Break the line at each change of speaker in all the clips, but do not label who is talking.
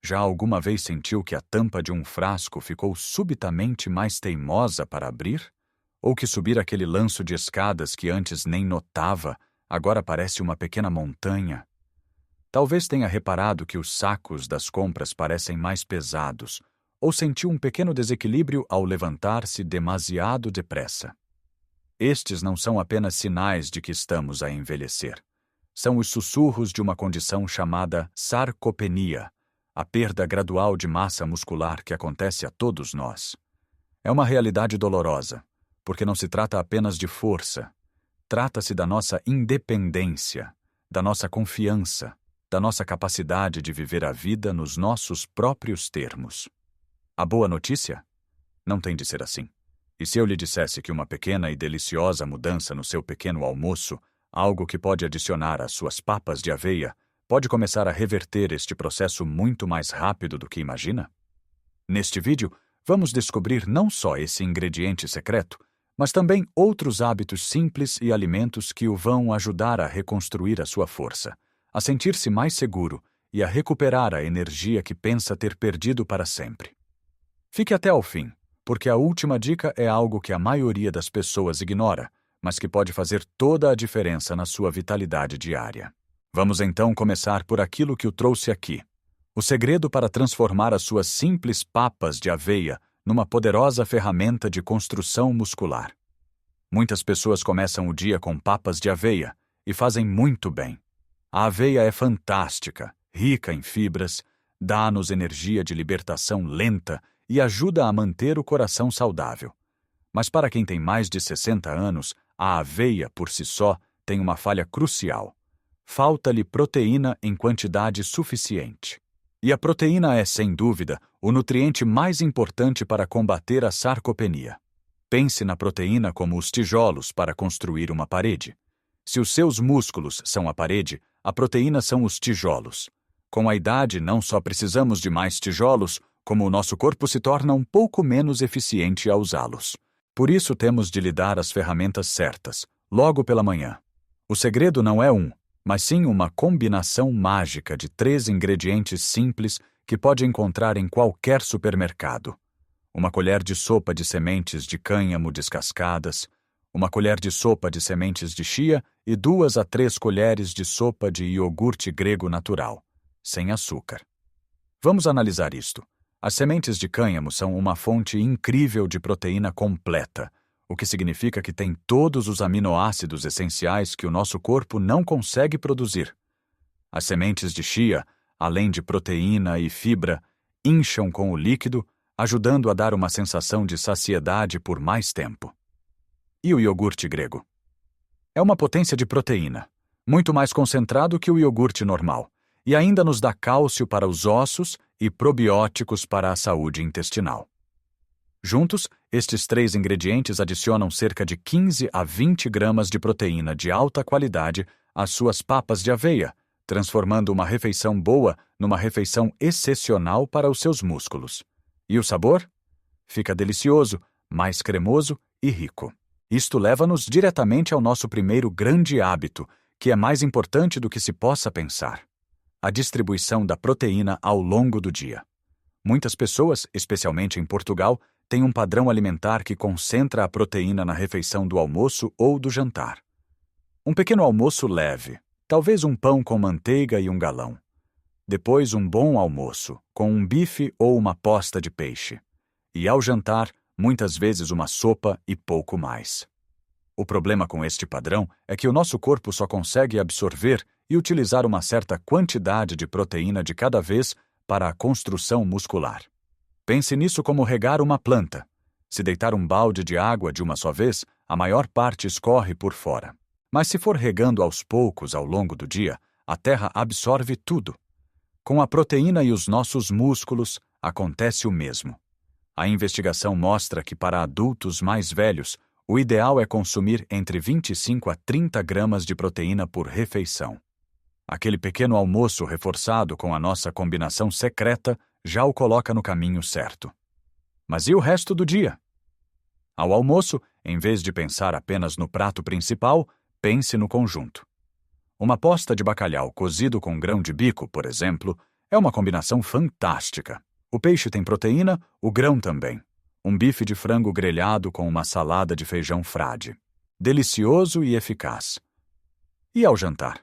Já alguma vez sentiu que a tampa de um frasco ficou subitamente mais teimosa para abrir? Ou que subir aquele lanço de escadas que antes nem notava, agora parece uma pequena montanha? Talvez tenha reparado que os sacos das compras parecem mais pesados, ou sentiu um pequeno desequilíbrio ao levantar-se demasiado depressa. Estes não são apenas sinais de que estamos a envelhecer. São os sussurros de uma condição chamada sarcopenia, a perda gradual de massa muscular que acontece a todos nós. É uma realidade dolorosa, porque não se trata apenas de força. Trata-se da nossa independência, da nossa confiança, da nossa capacidade de viver a vida nos nossos próprios termos. A boa notícia? Não tem de ser assim. E se eu lhe dissesse que uma pequena e deliciosa mudança no seu pequeno almoço, algo que pode adicionar às suas papas de aveia, pode começar a reverter este processo muito mais rápido do que imagina? Neste vídeo, vamos descobrir não só esse ingrediente secreto, mas também outros hábitos simples e alimentos que o vão ajudar a reconstruir a sua força, a sentir-se mais seguro e a recuperar a energia que pensa ter perdido para sempre. Fique até ao fim, porque a última dica é algo que a maioria das pessoas ignora, mas que pode fazer toda a diferença na sua vitalidade diária. Vamos então começar por aquilo que o trouxe aqui. O segredo para transformar as suas simples papas de aveia numa poderosa ferramenta de construção muscular. Muitas pessoas começam o dia com papas de aveia e fazem muito bem. A aveia é fantástica, rica em fibras, dá-nos energia de libertação lenta e ajuda a manter o coração saudável. Mas para quem tem mais de 60 anos, a aveia, por si só, tem uma falha crucial. Falta-lhe proteína em quantidade suficiente. E a proteína é, sem dúvida, o nutriente mais importante para combater a sarcopenia. Pense na proteína como os tijolos para construir uma parede. Se os seus músculos são a parede, a proteína são os tijolos. Com a idade, não só precisamos de mais tijolos, como o nosso corpo se torna um pouco menos eficiente a usá-los. Por isso temos de lhe dar as ferramentas certas, logo pela manhã. O segredo não é mas sim uma combinação mágica de 3 ingredientes simples que pode encontrar em qualquer supermercado. Uma colher de sopa de sementes de cânhamo descascadas, uma colher de sopa de sementes de chia e 2 a 3 colheres de sopa de iogurte grego natural, sem açúcar. Vamos analisar isto. As sementes de cânhamo são uma fonte incrível de proteína completa, o que significa que tem todos os aminoácidos essenciais que o nosso corpo não consegue produzir. As sementes de chia, além de proteína e fibra, incham com o líquido, ajudando a dar uma sensação de saciedade por mais tempo. E o iogurte grego? É uma potência de proteína, muito mais concentrado que o iogurte normal, e ainda nos dá cálcio para os ossos e probióticos para a saúde intestinal. Juntos, estes 3 ingredientes adicionam cerca de 15 a 20 gramas de proteína de alta qualidade às suas papas de aveia, transformando uma refeição boa numa refeição excepcional para os seus músculos. E o sabor? Fica delicioso, mais cremoso e rico. Isto leva-nos diretamente ao nosso primeiro grande hábito, que é mais importante do que se possa pensar: a distribuição da proteína ao longo do dia. Muitas pessoas, especialmente em Portugal, têm um padrão alimentar que concentra a proteína na refeição do almoço ou do jantar. Um pequeno almoço leve, talvez um pão com manteiga e um galão. Depois um bom almoço, com um bife ou uma posta de peixe. E ao jantar, muitas vezes uma sopa e pouco mais. O problema com este padrão é que o nosso corpo só consegue absorver e utilizar uma certa quantidade de proteína de cada vez para a construção muscular. Pense nisso como regar uma planta. Se deitar um balde de água de uma só vez, a maior parte escorre por fora. Mas se for regando aos poucos ao longo do dia, a terra absorve tudo. Com a proteína e os nossos músculos, acontece o mesmo. A investigação mostra que para adultos mais velhos, o ideal é consumir entre 25 a 30 gramas de proteína por refeição. Aquele pequeno almoço reforçado com a nossa combinação secreta já o coloca no caminho certo. Mas e o resto do dia? Ao almoço, em vez de pensar apenas no prato principal, pense no conjunto. Uma posta de bacalhau cozido com grão de bico, por exemplo, É uma combinação fantástica. O peixe tem proteína, o grão também. Um bife de frango grelhado com uma salada de feijão frade. Delicioso e eficaz. E ao jantar?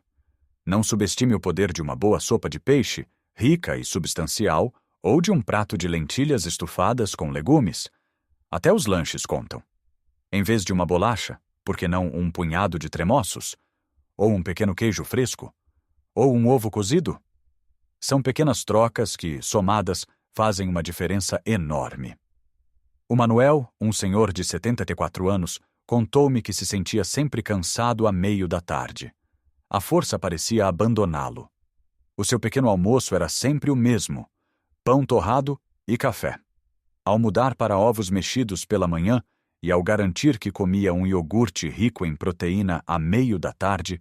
Não subestime o poder de uma boa sopa de peixe, rica e substancial, ou de um prato de lentilhas estufadas com legumes. Até os lanches contam. Em vez de uma bolacha, por que não um punhado de tremoços? Ou um pequeno queijo fresco? Ou um ovo cozido? São pequenas trocas que, somadas, fazem uma diferença enorme. O Manuel, um senhor de 74 anos, contou-me que se sentia sempre cansado à meio da tarde. A força parecia abandoná-lo. O seu pequeno almoço era sempre o mesmo: pão torrado e café. Ao mudar para ovos mexidos pela manhã e ao garantir que comia um iogurte rico em proteína à meio da tarde,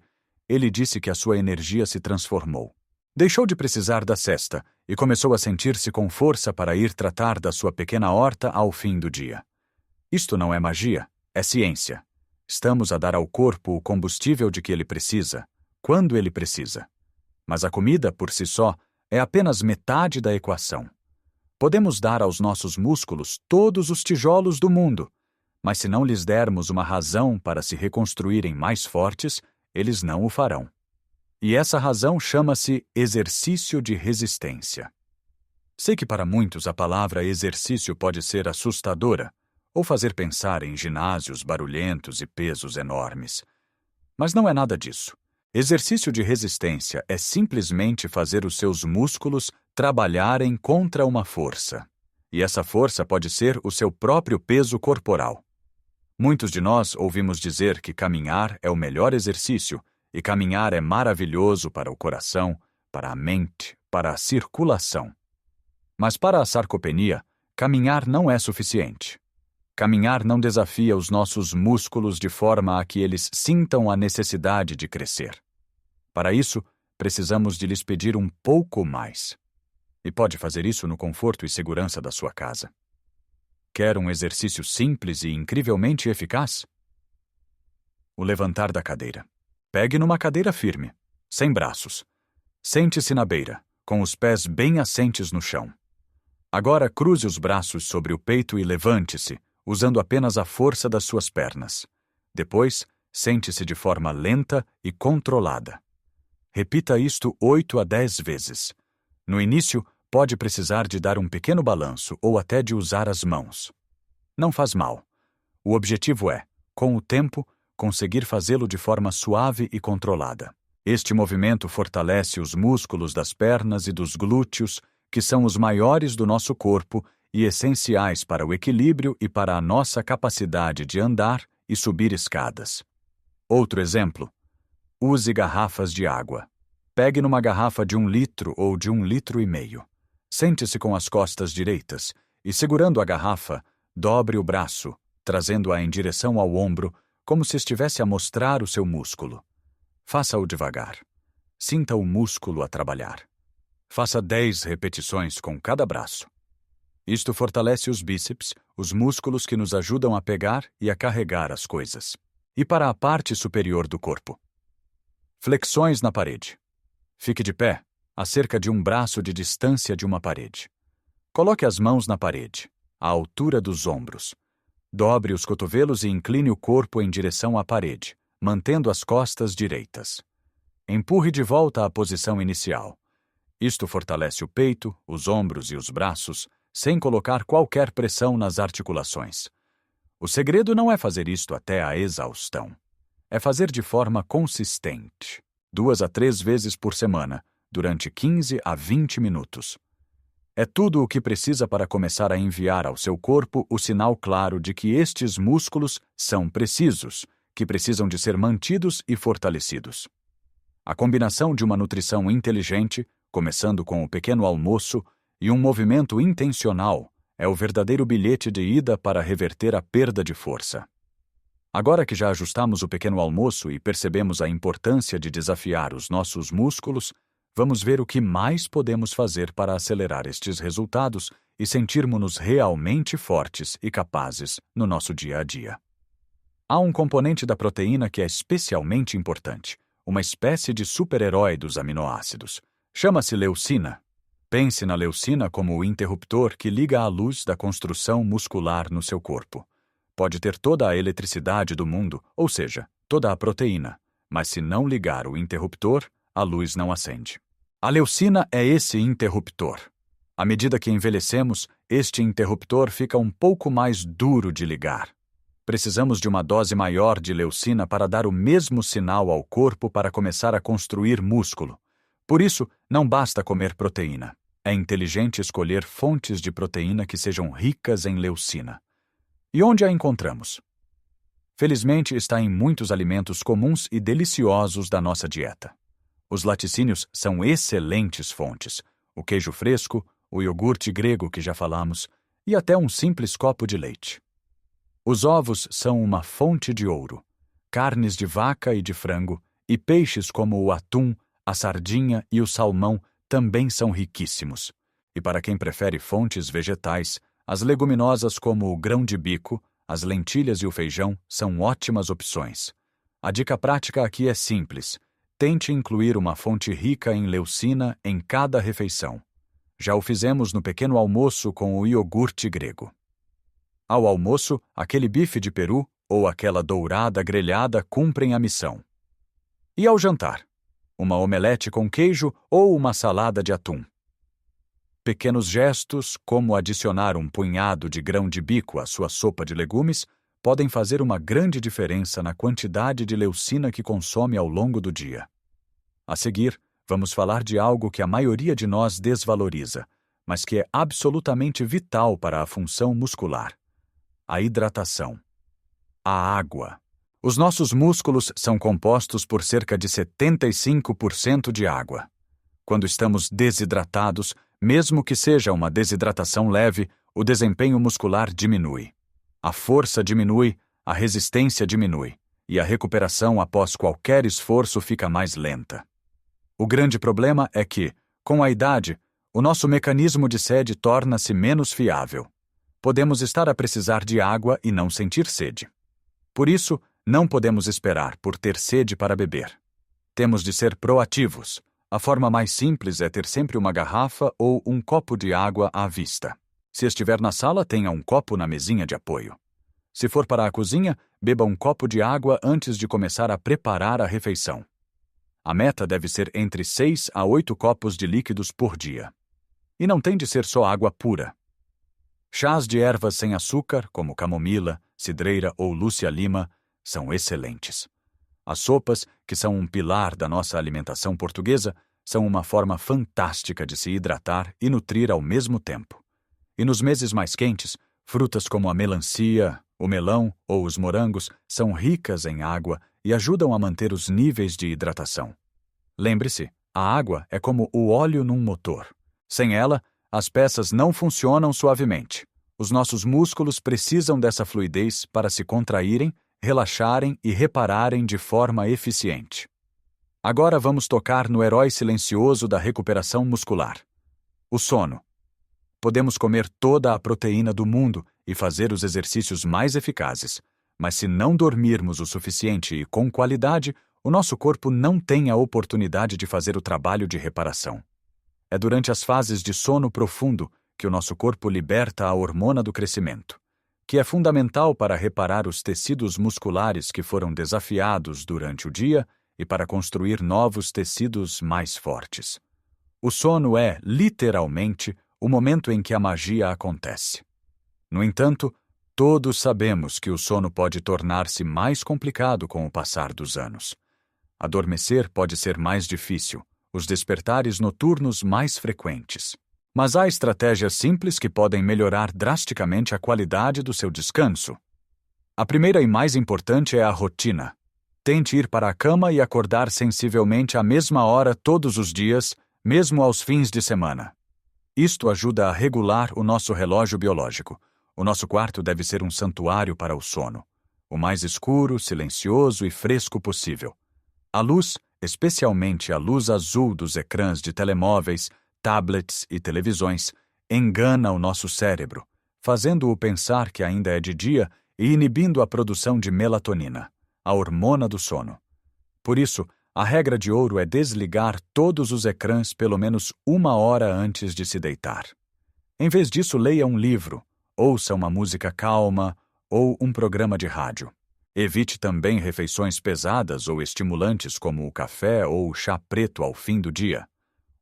ele disse que a sua energia se transformou. Deixou de precisar da cesta e começou a sentir-se com força para ir tratar da sua pequena horta ao fim do dia. Isto não é magia, é ciência. Estamos a dar ao corpo o combustível de que ele precisa, quando ele precisa. Mas a comida, por si só, é apenas metade da equação. Podemos dar aos nossos músculos todos os tijolos do mundo, mas se não lhes dermos uma razão para se reconstruírem mais fortes, eles não o farão. E essa razão chama-se exercício de resistência. Sei que para muitos a palavra exercício pode ser assustadora, ou fazer pensar em ginásios barulhentos e pesos enormes. Mas não é nada disso. Exercício de resistência é simplesmente fazer os seus músculos trabalharem contra uma força. E essa força pode ser o seu próprio peso corporal. Muitos de nós ouvimos dizer que caminhar é o melhor exercício, e caminhar é maravilhoso para o coração, para a mente, para a circulação. Mas para a sarcopenia, caminhar não é suficiente. Caminhar não desafia os nossos músculos de forma a que eles sintam a necessidade de crescer. Para isso, precisamos de lhes pedir um pouco mais. E pode fazer isso no conforto e segurança da sua casa. Quer um exercício simples e incrivelmente eficaz? O levantar da cadeira. Pegue numa cadeira firme, sem braços. Sente-se na beira, com os pés bem assentes no chão. Agora cruze os braços sobre o peito e levante-se, usando apenas a força das suas pernas. Depois, sente-se de forma lenta e controlada. Repita isto 8 a 10 vezes. No início, pode precisar de dar um pequeno balanço ou até de usar as mãos. Não faz mal. O objetivo é, com o tempo, conseguir fazê-lo de forma suave e controlada. Este movimento fortalece os músculos das pernas e dos glúteos, que são os maiores do nosso corpo e essenciais para o equilíbrio e para a nossa capacidade de andar e subir escadas. Outro exemplo. Use garrafas de água. Pegue numa garrafa de 1 litro ou de 1,5 litros. Sente-se com as costas direitas e, segurando a garrafa, dobre o braço, trazendo-a em direção ao ombro, como se estivesse a mostrar o seu músculo. Faça-o devagar. Sinta o músculo a trabalhar. Faça 10 repetições com cada braço. Isto fortalece os bíceps, os músculos que nos ajudam a pegar e a carregar as coisas. E para a parte superior do corpo. Flexões na parede. Fique de pé, a cerca de um braço de distância de uma parede. Coloque as mãos na parede, à altura dos ombros. Dobre os cotovelos e incline o corpo em direção à parede, mantendo as costas direitas. Empurre de volta à posição inicial. Isto fortalece o peito, os ombros e os braços, sem colocar qualquer pressão nas articulações. O segredo não é fazer isto até a exaustão. É fazer de forma consistente, 2 a 3 vezes por semana, durante 15 a 20 minutos. É tudo o que precisa para começar a enviar ao seu corpo o sinal claro de que estes músculos são precisos, que precisam de ser mantidos e fortalecidos. A combinação de uma nutrição inteligente, começando com o pequeno almoço, e um movimento intencional é o verdadeiro bilhete de ida para reverter a perda de força. Agora que já ajustamos o pequeno almoço e percebemos a importância de desafiar os nossos músculos, vamos ver o que mais podemos fazer para acelerar estes resultados e sentirmos-nos realmente fortes e capazes no nosso dia a dia. Há um componente da proteína que é especialmente importante, uma espécie de super-herói dos aminoácidos. Chama-se leucina. Pense na leucina como o interruptor que liga a luz da construção muscular no seu corpo. Pode ter toda a eletricidade do mundo, ou seja, toda a proteína, mas se não ligar o interruptor, a luz não acende. A leucina é esse interruptor. À medida que envelhecemos, este interruptor fica um pouco mais duro de ligar. Precisamos de uma dose maior de leucina para dar o mesmo sinal ao corpo para começar a construir músculo. Por isso, não basta comer proteína. É inteligente escolher fontes de proteína que sejam ricas em leucina. E onde a encontramos? Felizmente, está em muitos alimentos comuns e deliciosos da nossa dieta. Os laticínios são excelentes fontes. O queijo fresco, o iogurte grego que já falamos, e até um simples copo de leite. Os ovos são uma fonte de ouro. Carnes de vaca e de frango, e peixes como o atum, a sardinha e o salmão também são riquíssimos. E para quem prefere fontes vegetais, as leguminosas como o grão de bico, as lentilhas e o feijão são ótimas opções. A dica prática aqui é simples. Tente incluir uma fonte rica em leucina em cada refeição. Já o fizemos no pequeno almoço com o iogurte grego. Ao almoço, aquele bife de peru ou aquela dourada grelhada cumprem a missão. E ao jantar? Uma omelete com queijo ou uma salada de atum. Pequenos gestos, como adicionar um punhado de grão de bico à sua sopa de legumes, podem fazer uma grande diferença na quantidade de leucina que consome ao longo do dia. A seguir, vamos falar de algo que a maioria de nós desvaloriza, mas que é absolutamente vital para a função muscular: a hidratação. A água. Os nossos músculos são compostos por cerca de 75% de água. Quando estamos desidratados, mesmo que seja uma desidratação leve, o desempenho muscular diminui. A força diminui, a resistência diminui, e a recuperação após qualquer esforço fica mais lenta. O grande problema é que, com a idade, o nosso mecanismo de sede torna-se menos fiável. Podemos estar a precisar de água e não sentir sede. Por isso, não podemos esperar por ter sede para beber. Temos de ser proativos. A forma mais simples é ter sempre uma garrafa ou um copo de água à vista. Se estiver na sala, tenha um copo na mesinha de apoio. Se for para a cozinha, beba um copo de água antes de começar a preparar a refeição. A meta deve ser entre 6 a 8 copos de líquidos por dia. E não tem de ser só água pura. Chás de ervas sem açúcar, como camomila, cidreira ou lúcia-lima, são excelentes. As sopas, que são um pilar da nossa alimentação portuguesa, são uma forma fantástica de se hidratar e nutrir ao mesmo tempo. E nos meses mais quentes, frutas como a melancia, o melão ou os morangos são ricas em água e ajudam a manter os níveis de hidratação. Lembre-se, a água é como o óleo num motor. Sem ela, as peças não funcionam suavemente. Os nossos músculos precisam dessa fluidez para se contraírem, relaxarem e repararem de forma eficiente. Agora vamos tocar no herói silencioso da recuperação muscular: o sono. Podemos comer toda a proteína do mundo e fazer os exercícios mais eficazes, mas se não dormirmos o suficiente e com qualidade, o nosso corpo não tem a oportunidade de fazer o trabalho de reparação. É durante as fases de sono profundo que o nosso corpo liberta a hormona do crescimento, que é fundamental para reparar os tecidos musculares que foram desafiados durante o dia e para construir novos tecidos mais fortes. O sono é, literalmente, o momento em que a magia acontece. No entanto, todos sabemos que o sono pode tornar-se mais complicado com o passar dos anos. Adormecer pode ser mais difícil, os despertares noturnos mais frequentes. Mas há estratégias simples que podem melhorar drasticamente a qualidade do seu descanso. A primeira e mais importante é a rotina. Tente ir para a cama e acordar sensivelmente à mesma hora todos os dias, mesmo aos fins de semana. Isto ajuda a regular o nosso relógio biológico. O nosso quarto deve ser um santuário para o sono, o mais escuro, silencioso e fresco possível. A luz, especialmente a luz azul dos ecrãs de telemóveis, tablets e televisões, engana o nosso cérebro, fazendo-o pensar que ainda é de dia e inibindo a produção de melatonina, a hormona do sono. Por isso, A regra de ouro é desligar todos os ecrãs pelo menos 1 hora antes de se deitar. Em vez disso, leia um livro, ouça uma música calma ou um programa de rádio. Evite também refeições pesadas ou estimulantes como o café ou o chá preto ao fim do dia.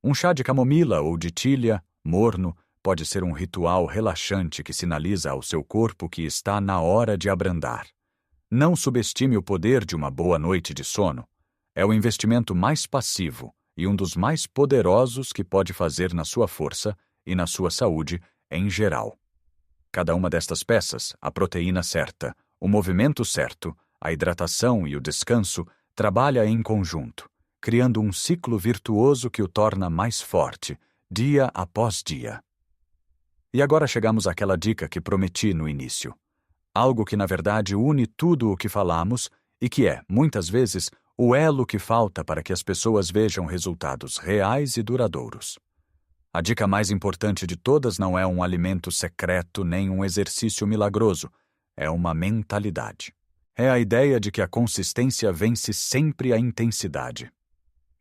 Um chá de camomila ou de tilha, morno, pode ser um ritual relaxante que sinaliza ao seu corpo que está na hora de abrandar. Não subestime o poder de uma boa noite de sono. É o investimento mais passivo e um dos mais poderosos que pode fazer na sua força e na sua saúde em geral. Cada uma destas peças, a proteína certa, o movimento certo, a hidratação e o descanso, trabalha em conjunto, criando um ciclo virtuoso que o torna mais forte, dia após dia. E agora chegamos àquela dica que prometi no início. Algo que, na verdade, une tudo o que falamos e que é, muitas vezes, o elo que falta para que as pessoas vejam resultados reais e duradouros. A dica mais importante de todas não é um alimento secreto nem um exercício milagroso, é uma mentalidade. É a ideia de que a consistência vence sempre a intensidade.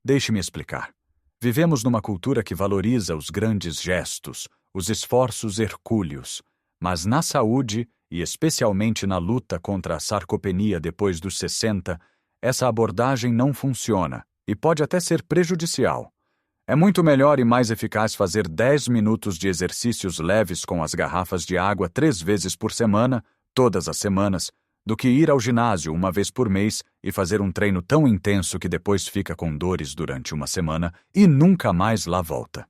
Deixe-me explicar. Vivemos numa cultura que valoriza os grandes gestos, os esforços hercúleos, mas na saúde, e especialmente na luta contra a sarcopenia depois dos 60, essa abordagem não funciona e pode até ser prejudicial. É muito melhor e mais eficaz fazer 10 minutos de exercícios leves com as garrafas de água 3 vezes por semana, todas as semanas, do que ir ao ginásio 1 vez por mês e fazer um treino tão intenso que depois fica com dores durante 1 semana e nunca mais lá volta.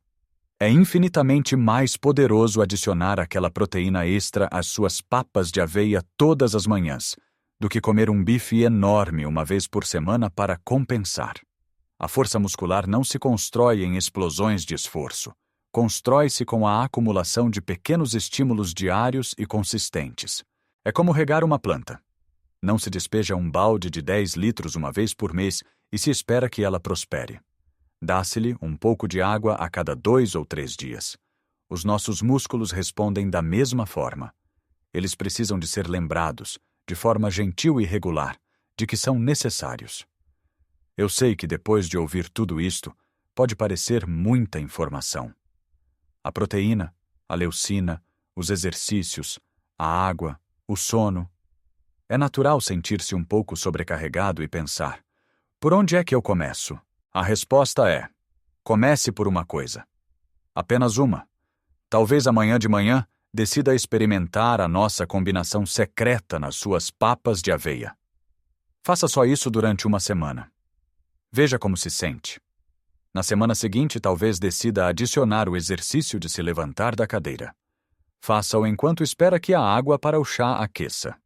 É infinitamente mais poderoso adicionar aquela proteína extra às suas papas de aveia todas as manhãs, do que comer um bife enorme 1 vez por semana para compensar. A força muscular não se constrói em explosões de esforço. Constrói-se com a acumulação de pequenos estímulos diários e consistentes. É como regar uma planta. Não se despeja um balde de 10 litros 1 vez por mês e se espera que ela prospere. Dá-se-lhe um pouco de água a cada 2 ou 3 dias. Os nossos músculos respondem da mesma forma. Eles precisam de ser lembrados, de forma gentil e regular, de que são necessários. Eu sei que depois de ouvir tudo isto, pode parecer muita informação. A proteína, a leucina, os exercícios, a água, o sono. É natural sentir-se um pouco sobrecarregado e pensar: por onde é que eu começo? A resposta é: comece por uma coisa. Apenas uma. Talvez amanhã de manhã decida experimentar a nossa combinação secreta nas suas papas de aveia. Faça só isso durante 1 semana. Veja como se sente. Na semana seguinte, talvez decida adicionar o exercício de se levantar da cadeira. Faça-o enquanto espera que a água para o chá aqueça.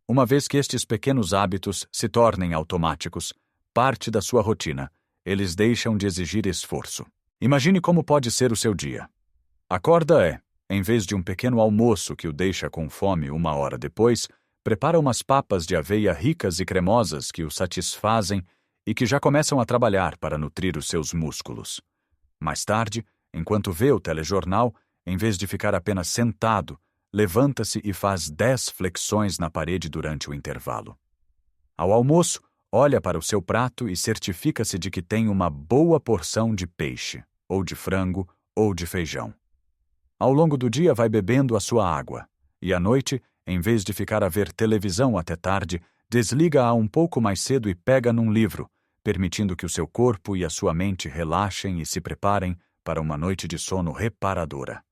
Uma vez que estes pequenos hábitos se tornem automáticos, parte da sua rotina, eles deixam de exigir esforço. Imagine como pode ser o seu dia. Acorda em vez de um pequeno almoço que o deixa com fome 1 hora depois, prepara umas papas de aveia ricas e cremosas que o satisfazem e que já começam a trabalhar para nutrir os seus músculos. Mais tarde, enquanto vê o telejornal, em vez de ficar apenas sentado, levanta-se e faz 10 flexões na parede durante o intervalo. Ao almoço, olha para o seu prato e certifica-se de que tem uma boa porção de peixe, ou de frango, ou de feijão. Ao longo do dia vai bebendo a sua água, e à noite, em vez de ficar a ver televisão até tarde, desliga-a um pouco mais cedo e pega num livro, permitindo que o seu corpo e a sua mente relaxem e se preparem para uma noite de sono reparadora.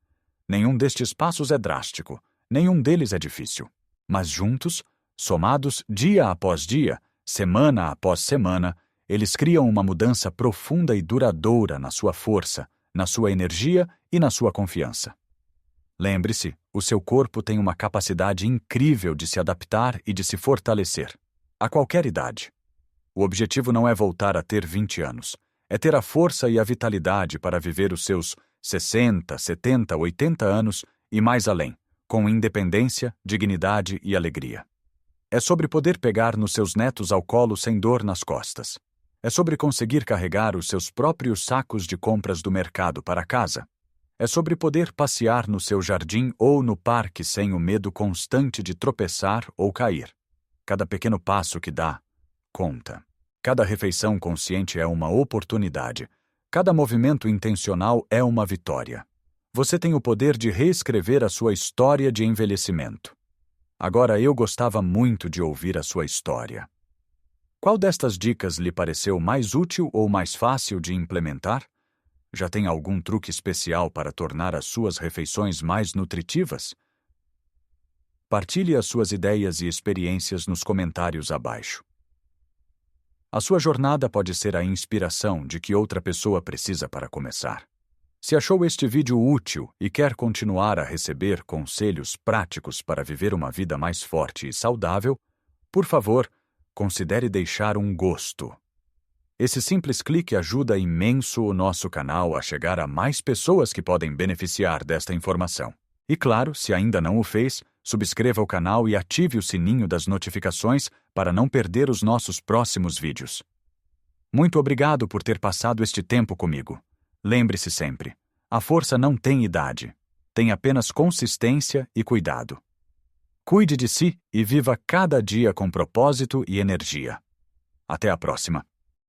Nenhum destes passos é drástico, nenhum deles é difícil. Mas juntos, somados dia após dia, semana após semana, eles criam uma mudança profunda e duradoura na sua força, na sua energia e na sua confiança. Lembre-se, o seu corpo tem uma capacidade incrível de se adaptar e de se fortalecer, a qualquer idade. O objetivo não é voltar a ter 20 anos, é ter a força e a vitalidade para viver os seus 60, 70, 80 anos e mais além, com independência, dignidade e alegria. É sobre poder pegar nos seus netos ao colo sem dor nas costas. É sobre conseguir carregar os seus próprios sacos de compras do mercado para casa. É sobre poder passear no seu jardim ou no parque sem o medo constante de tropeçar ou cair. Cada pequeno passo que dá conta. Cada refeição consciente é uma oportunidade. Cada movimento intencional é uma vitória. Você tem o poder de reescrever a sua história de envelhecimento. Agora eu gostava muito de ouvir a sua história. Qual destas dicas lhe pareceu mais útil ou mais fácil de implementar? Já tem algum truque especial para tornar as suas refeições mais nutritivas? Partilhe as suas ideias e experiências nos comentários abaixo. A sua jornada pode ser a inspiração de que outra pessoa precisa para começar. Se achou este vídeo útil e quer continuar a receber conselhos práticos para viver uma vida mais forte e saudável, por favor, considere deixar um gosto. Esse simples clique ajuda imenso o nosso canal a chegar a mais pessoas que podem beneficiar desta informação. E claro, se ainda não o fez, subscreva o canal e ative o sininho das notificações para não perder os nossos próximos vídeos. Muito obrigado por ter passado este tempo comigo. Lembre-se sempre, a força não tem idade, tem apenas consistência e cuidado. Cuide de si e viva cada dia com propósito e energia. Até a próxima.